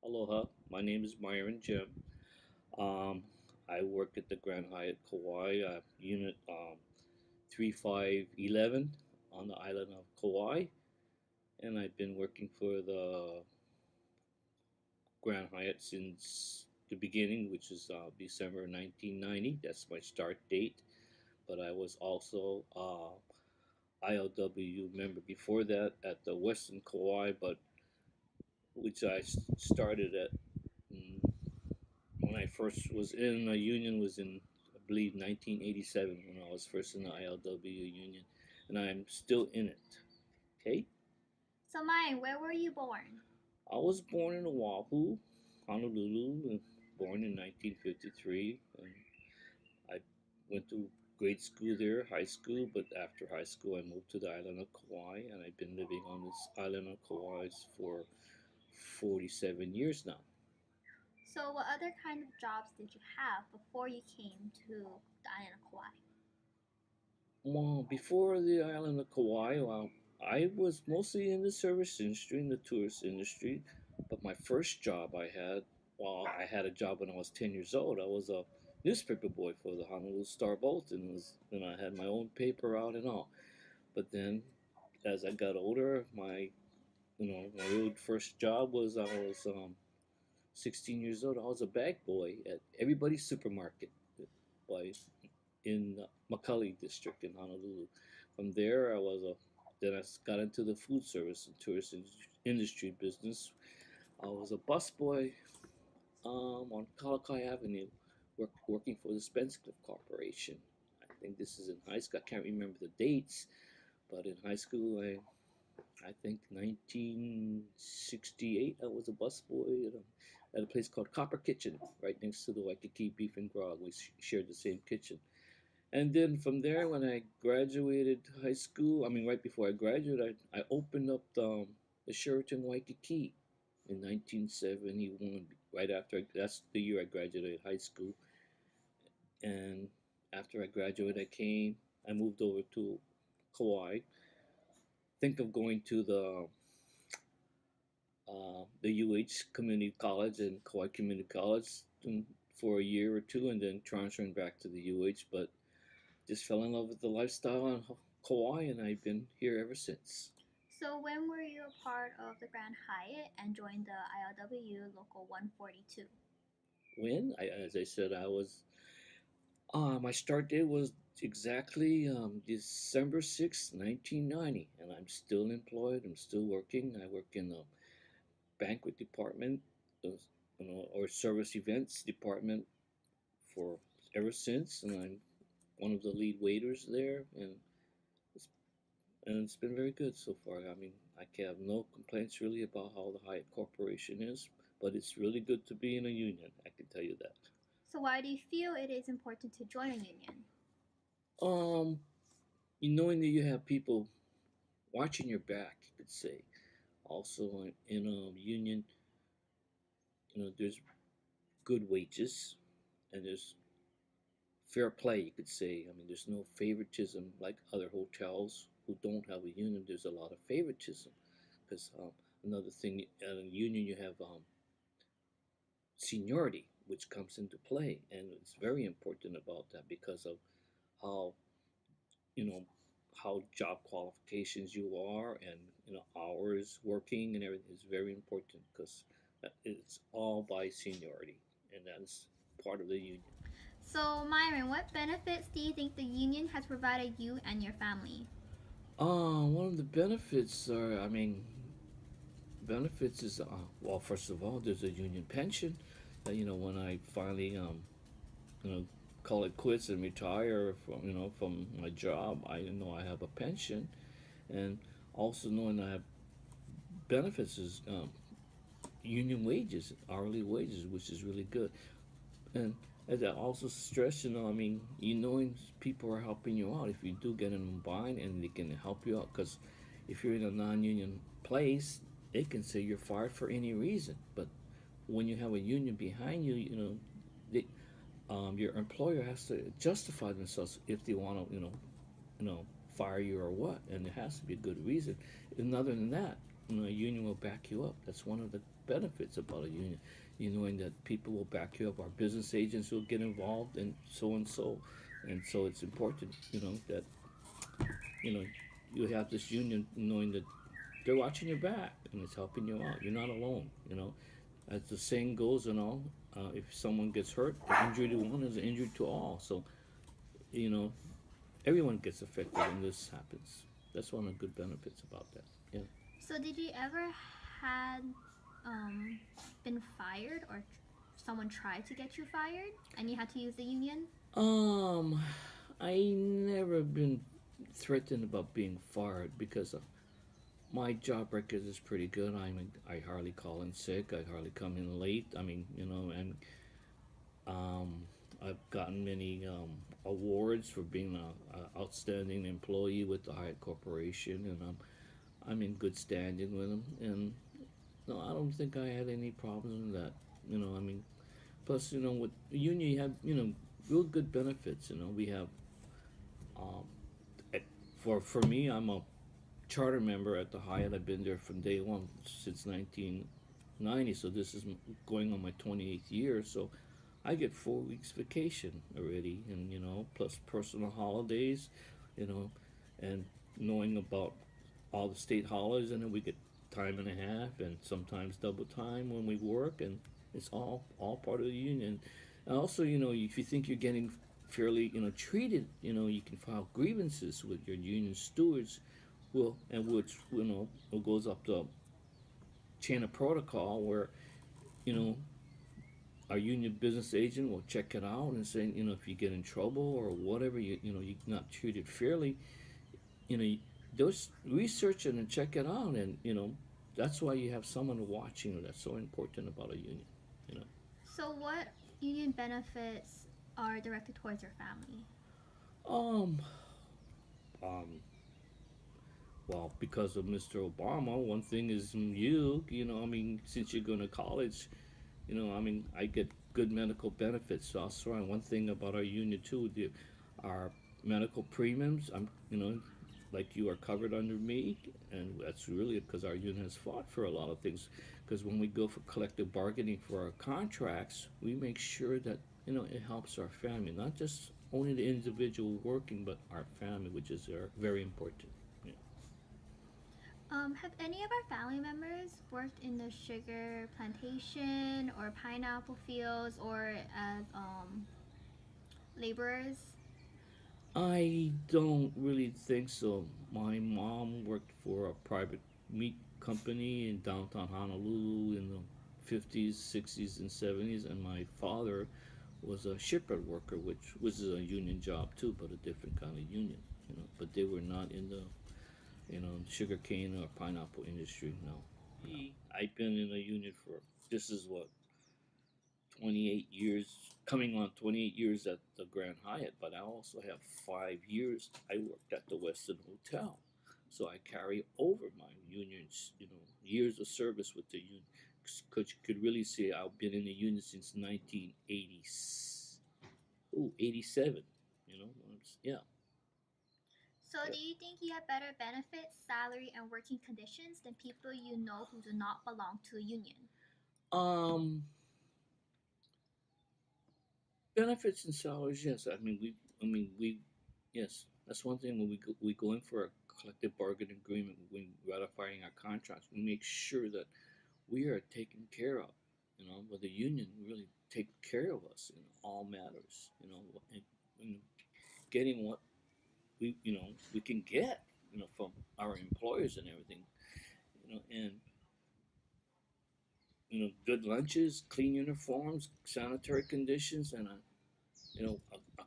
Aloha, my name is Myron Jim. Um, I work at the Grand Hyatt Kauai, Unit 3511 on the island of Kauai, and I've been working for the Grand Hyatt since the beginning, which is December 1990. That's my start date. But I was also ILW member before that at the Western Kauai, but which I started at. mm, when I first was in a union was in I believe 1987 when I was first in the ILW union, and I'm still in it. Okay, So, Myron, where were you born? I was born in Oahu, Honolulu, born in 1953, and I went to grade school there, high school, but after high school I moved to the island of Kauai, and I've been living on this island of Kauai for 47 years now. So, what other kind of jobs did you have before you came to the island of Kauai? Well, before the island of Kauai, well, I was mostly in the service industry, in the tourist industry. But my first job I had, well, I had a job when I was 10 years old. I was a newspaper boy for the Honolulu Star Bulletin, and I had my own paper out and all. But then, as I got older, my real first job was I was 16 years old. I was a bag boy at everybody's supermarket. By in Macaulay district in Honolulu. From there, then I got into the food service and tourist industry business. I was a busboy on Kauai Avenue, working for the Spencliffe Corporation. I think this is in high school. I can't remember the dates, but in high school, I think 1968, I was a busboy at a place called Copper Kitchen, right next to the Waikiki Beef and Grog. We shared the same kitchen. And then from there, when I graduated high school, I mean, right before I graduated, I opened up the Sheraton Waikiki in 1971. Right after that's the year I graduated high school. And after I graduated, I moved over to Kauai. Think of going to the UH Community College and Kauai Community College for a year or two, and then transferring back to the UH. But just fell in love with the lifestyle on Kauai, and I've been here ever since. So, when were you a part of the Grand Hyatt and joined the ILW Local 142? As I said, my start date was exactly December 6th, 1990, and I'm still employed. I'm still working. I work in the banquet department, uh, or service events department for ever since, and I'm one of the lead waiters there, it's and it's been very good so far. I mean, I can have no complaints really about how the Hyatt Corporation is, but it's really good to be in a union. I can tell you that. So, why do you feel it is important to join a union? Um, knowing that you have people watching your back, you could say. Also, in a union, there's good wages and there's fair play. You could say. I mean, there's no favoritism like other hotels who don't have a union. There's a lot of favoritism because another thing at a union you have seniority, which comes into play, and it's very important about that because of how you know how job qualifications you are, and hours working and everything is very important because it's all by seniority, and that's part of the union. So, Myron, what benefits do you think the union has provided you and your family? One of the benefits are, I mean, benefits is well, first of all, there's a union pension. When I finally you know call it quits and retire from my job, I know I have a pension, and also knowing I have benefits is union wages, hourly wages, which is really good. And as I also stress, I mean, knowing people are helping you out if you do get in a bind and they can help you out. Because if you're in a non-union place, they can say you're fired for any reason. But when you have a union behind you, they, your employer has to justify themselves if they want to, you know, fire you or what, and there has to be a good reason. And other than that, a union will back you up. That's one of the benefits about a union. You knowing that people will back you up. Our business agents will get involved, and so and so, and so it's important. That you know you have this union knowing that they're watching your back and it's helping you out. You're not alone. As the saying goes, if someone gets hurt, the injury to one is an injury to all. So you know, everyone gets affected when this happens. That's one of the good benefits about that. Yeah. So did you ever had um, been fired or someone tried to get you fired and you had to use the union? Um, I never been threatened about being fired because my job record is pretty good. I hardly call in sick. I hardly come in late. And um, I've gotten many awards for being a outstanding employee with the Hyatt Corporation, and I'm in good standing with them. And no, I don't think I had any problems with that. Plus, with the union, you have real good benefits. We have um, for me, I'm a charter member at the Hyatt. I've been there from day one since 1990. So this is going on my 28th year. So I get 4 weeks vacation already, and plus personal holidays, you know, and knowing about all the state holidays, and then we get time and a half, and sometimes double time when we work, and it's all part of the union. And also, if you think you're getting fairly, treated, you can file grievances with your union stewards, and which it goes up the chain of protocol where you know our union business agent will check it out and say, if you get in trouble or whatever, you're not treated fairly, you know, those research it and check it out, and that's why you have someone watching you. That's so important about a union. You know, So what union benefits are directed towards your family? um, um, well, because of Mr. Obama, one thing is since you're going to college, I get good medical benefits. So also, and one thing about our union too, our medical premiums, like you are covered under me, and that's really because our union has fought for a lot of things. Because when we go for collective bargaining for our contracts, we make sure that it helps our family, not just only the individual working, but our family, which is very important. Yeah. Have any of our family members worked in the sugar plantation or pineapple fields or as laborers? I don't really think so. My mom worked for a private meat company in downtown Honolulu in the 50s, 60s, and 70s, and my father was a shipper worker, which was a union job too, but a different kind of union. But they were not in the sugar cane or pineapple industry. No, I've been in a union for this is what 28 years, coming on 28 years at the Grand Hyatt, but I also have 5 years I worked at the Westin Hotel. So I carry over my union's, years of service with the union. Because you could really say I've been in the union since 1980, 87, yeah. So do you think you have better benefits, salary, and working conditions than people you know who do not belong to a union? Um, Benefits and salaries, yes. Yes. That's one thing when we go in for a collective bargaining agreement when ratifying our contracts. We make sure that we are taken care of. With the union really take care of us in all matters. And getting what we can get. From our employers and everything. And good lunches, clean uniforms, sanitary conditions, and a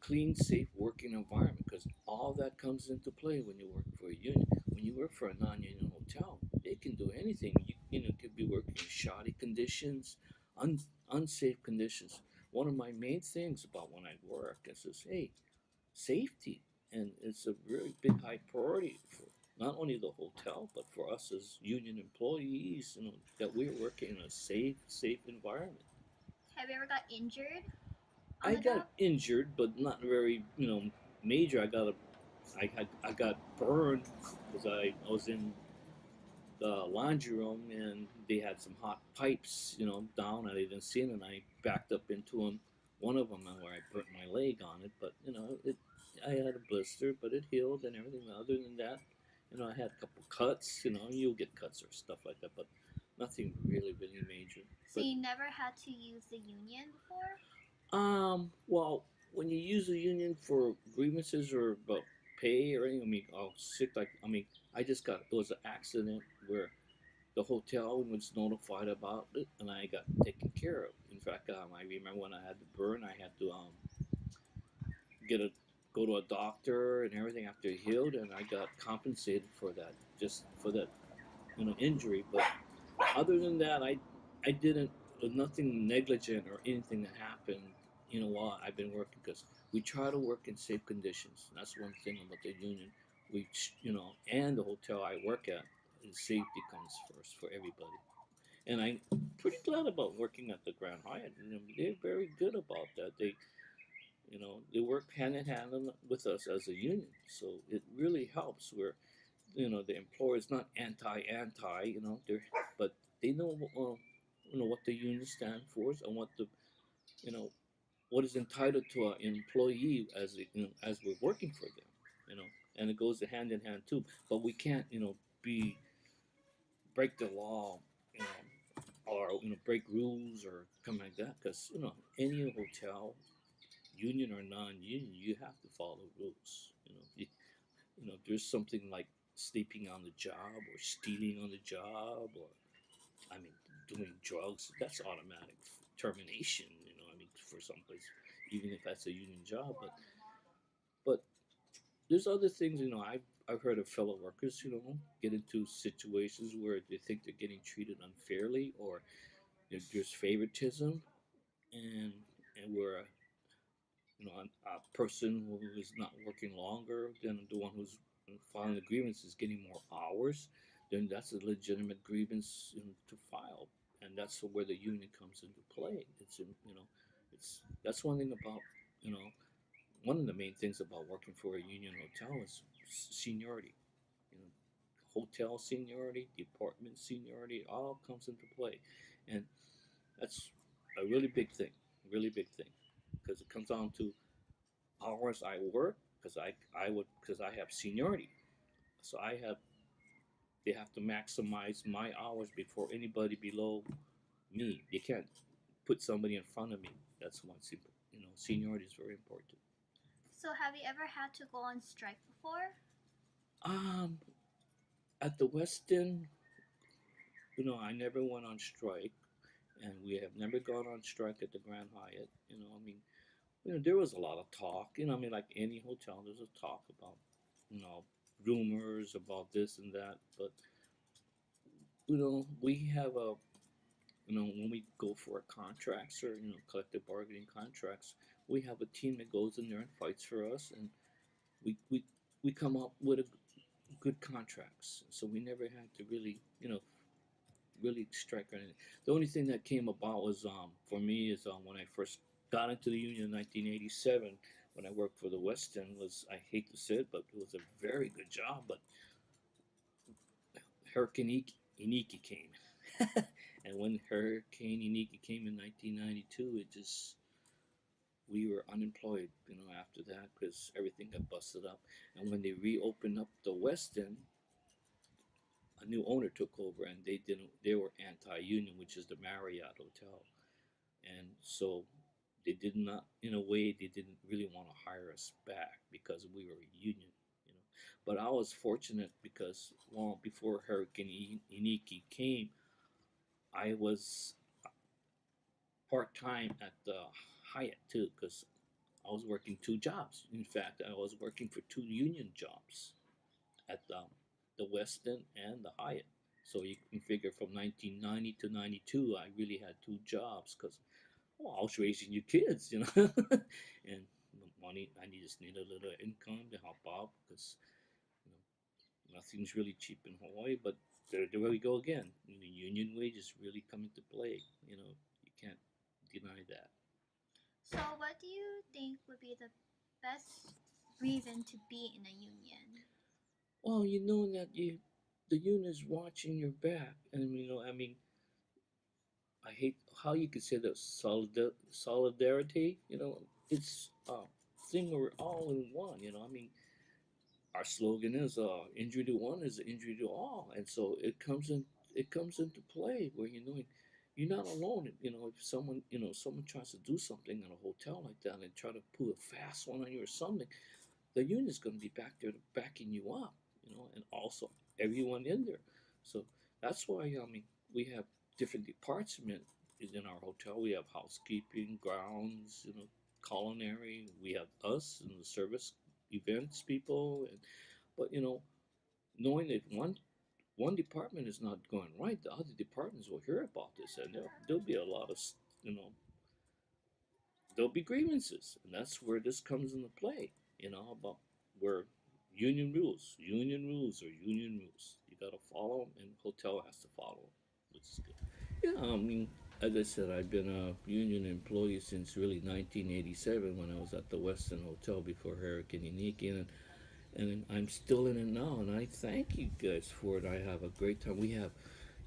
clean, safe working environment, because all that comes into play when you work for a union. When you work for a non-union hotel, they can do anything. You could be working in shoddy conditions, unsafe conditions. One of my main things about when I work is this, hey, safety, and it's a very big high priority for not only the hotel but for us as union employees. That we're working in a safe environment. Have you ever got injured on I the got job? injured, but not very, major. I got burned because I was in the laundry room, and they had some hot pipes, down. I didn't see it, and I backed up into them. One of them where I burnt my leg on it, but I had a blister, but it healed and everything. Other than that, I had a couple cuts. You'll get cuts or stuff like that, but nothing really, really major. So But you never had to use the union before? well, when you use the union for grievances or about pay or anything, I mean, oh, sick, like, I mean, it was an accident where the hotel was notified about it, and I got taken care of. In fact, I remember when I had the burn, I had to get a go to a doctor and everything after it healed, and I got compensated for that, just for that injury. But other than that, I didn't nothing negligent or anything that happened. While I've been working, because we try to work in safe conditions. That's one thing about the union. And the hotel I work at, safety comes first for everybody. And I'm pretty glad about working at the Grand Hyatt. They're very good about that. They work hand in hand with us as a union, so it really helps. Where the employer is not anti, but they know what the union stands for and you know what is entitled to an employee as we're working for them, and it goes hand in hand too. But we can't be break the law, you know, or break rules or come like that, because any hotel, union or non-union, you have to follow rules. If there's something like sleeping on the job or stealing on the job, or I mean doing drugs, that's automatic termination. I mean, for some place, even if that's a union job. But there's other things. I've heard of fellow workers get into situations where they think they're getting treated unfairly, or there's favoritism, and where a person who is not working longer than the one who's filing the grievance is getting more hours, then that's a legitimate grievance to file, and that's where the union comes into play. It's that's one thing about one of the main things about working for a union hotel is seniority. You know, Hotel seniority, department seniority, all comes into play, and that's a really big thing, really big thing, because it comes down to hours I work, because I have seniority, so they have to maximize my hours before anybody below me. They can't put somebody in front of me. That's one simple. Seniority is very important. So have you ever had to go on strike before? Um, at the Westin, I never went on strike, and we have never gone on strike at the Grand Hyatt. I mean, there was a lot of talk. I mean, like any hotel, there's a talk about, you know, rumors about this and that. But we have when we go for contracts or collective bargaining contracts, we have a team that goes in there and fights for us, and we we we come up with good contracts. So we never had to really strike or anything. The only thing that came about was for me is when I first got into the union in 1987 when I worked for the Westin. Was I hate to say it, but it was a very good job. But Hurricane Iniki came, and when Hurricane Iniki came in 1992, it just we were unemployed, after that, because everything got busted up. And when they reopened up the Westin, a new owner took over, and they were anti-union, which is the Marriott Hotel. And so they did not, in a way, they didn't really want to hire us back because we were a union. But I was fortunate because long before Hurricane Iniki came, I was part time at the Hyatt too, because I was working two jobs. In fact, I was working for two union jobs at the Westin and the Hyatt. So you can figure from 1990 to 92, I really had two jobs because I was raising your kids, and money. I just need a little income to help out because nothing's really cheap in Hawaii. But there we go again. Union wages really come into play. You can't deny that. So what do you think would be the best reason to be in a union? Well, you know that you. the union is watching your back, and I mean, I hate how you could say that solidarity. It's a thing where we're all in one. I mean, our slogan is "Injury to one is an injury to all," and so it comes into play where you're not alone. If someone tries to do something in a hotel like that and try to pull a fast one on you or something, the union's going to be back there backing you up, and also everyone in there. So that's why we have different departments in our hotel. We have housekeeping, grounds, culinary. We have us and the service events people, but knowing that one department is not going right, the other departments will hear about this, and there'll be a lot of you know there'll be grievances, and that's where this comes into play. About where union rules are union rules. You got to follow them, and hotel has to follow them, which is good. Yeah, I mean, as I said, I've been a union employee since really 1987 when I was at the Westin Hotel before Hurricane Iniki, and I'm still in it now, and I thank you guys for it. I have a great time. We have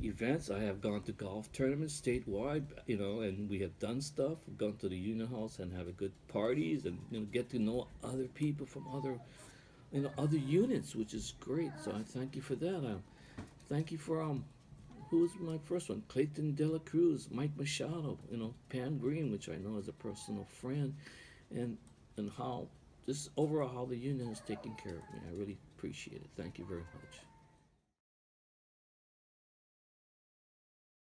events. I have gone to golf tournaments statewide, and we have done stuff. We've gone to the union house and have a good parties, and get to know other people from other units, which is great. So I thank you for that. Thank you for who was my first one? Clayton Dela Cruz, Mike Machado, Pam Green, which I know is a personal friend, and how this overall how the union is taking care of me. I really appreciate it. Thank you very much.